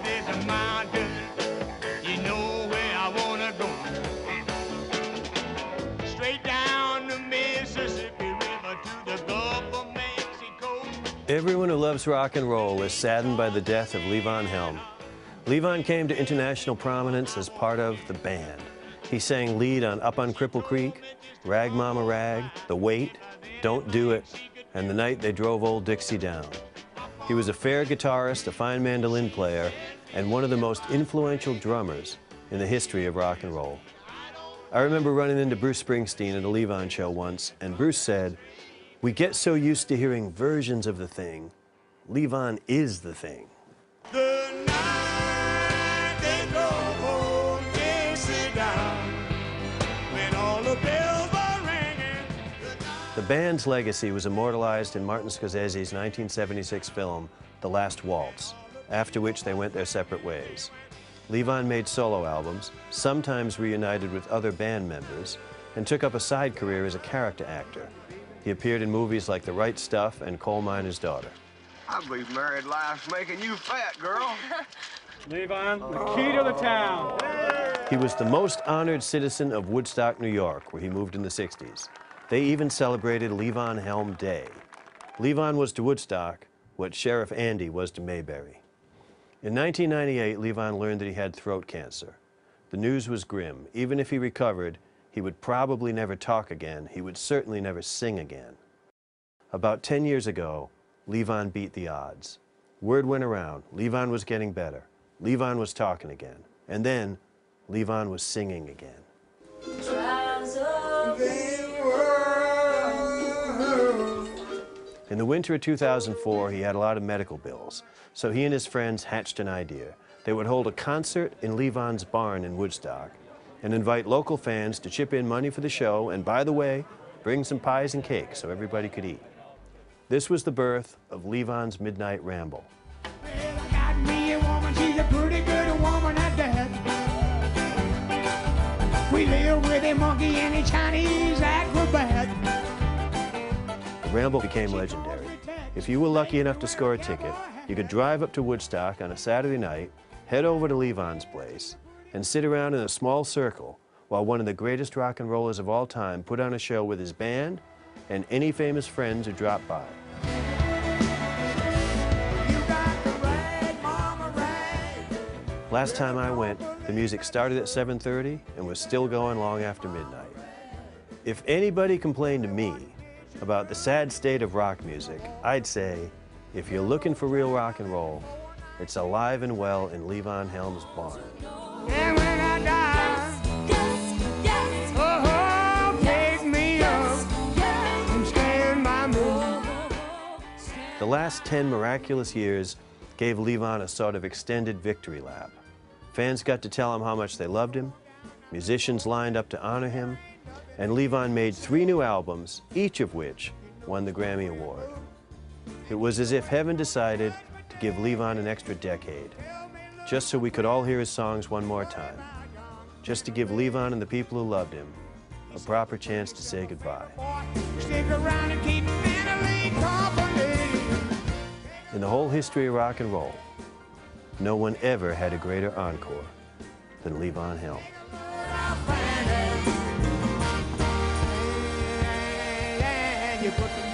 this mountain, you know where I wanna go. Straight down the Mississippi River to the Gulf of Mexico. Everyone who loves rock and roll is saddened by the death of Levon Helm. Levon came to international prominence as part of the band. He sang lead on Up on Cripple Creek, Rag Mama Rag, The Wait, Don't Do It, and The Night They Drove Old Dixie Down. He was a fair guitarist, a fine mandolin player, and one of the most influential drummers in the history of rock and roll. I remember running into Bruce Springsteen at a Levon show once, and Bruce said, "We get so used to hearing versions of the thing. Levon is the thing." The night they drove old Dixie down, when all the bells were ringing. The band's legacy was immortalized in Martin Scorsese's 1976 film, The Last Waltz, after which they went their separate ways. Levon made solo albums, sometimes reunited with other band members, and took up a side career as a character actor. He appeared in movies like The Right Stuff and Coal Miner's Daughter. I believe married life's making you fat, girl. Levon, the key to the town. He was the most honored citizen of Woodstock, New York, where he moved in the 60s. They even celebrated Levon Helm Day. Levon was to Woodstock what Sheriff Andy was to Mayberry. In 1998, Levon learned that he had throat cancer. The news was grim. Even if he recovered, he would probably never talk again. He would certainly never sing again. About 10 years ago, Levon beat the odds. Word went around. Levon was getting better. Levon was talking again. And then, Levon was singing again. In the winter of 2004, he had a lot of medical bills, so he and his friends hatched an idea. They would hold a concert in Levon's barn in Woodstock and invite local fans to chip in money for the show and, by the way, bring some pies and cake so everybody could eat. This was the birth of Levon's Midnight Ramble. Well, I got me a woman, she's a pretty good woman at that. We live with a monkey and a Chinese acrobat. The Ramble became legendary. If you were lucky enough to score a ticket, you could drive up to Woodstock on a Saturday night, head over to Levon's place, and sit around in a small circle while one of the greatest rock and rollers of all time put on a show with his band and any famous friends who dropped by. Last time I went, the music started at 7:30 and was still going long after midnight. If anybody complained to me about the sad state of rock music, I'd say, if you're looking for real rock and roll, it's alive and well in Levon Helm's barn. And when I die, oh, pick me up and stand by me. The last 10 miraculous years gave Levon a sort of extended victory lap. Fans got to tell him how much they loved him, musicians lined up to honor him, and Levon made 3 new albums, each of which won the Grammy Award. It was as if heaven decided to give Levon an extra decade, just so we could all hear his songs one more time, just to give Levon and the people who loved him a proper chance to say goodbye. Stick around and keep mentally company. In the whole history of rock and roll, no one ever had a greater encore than Levon Helm. You put the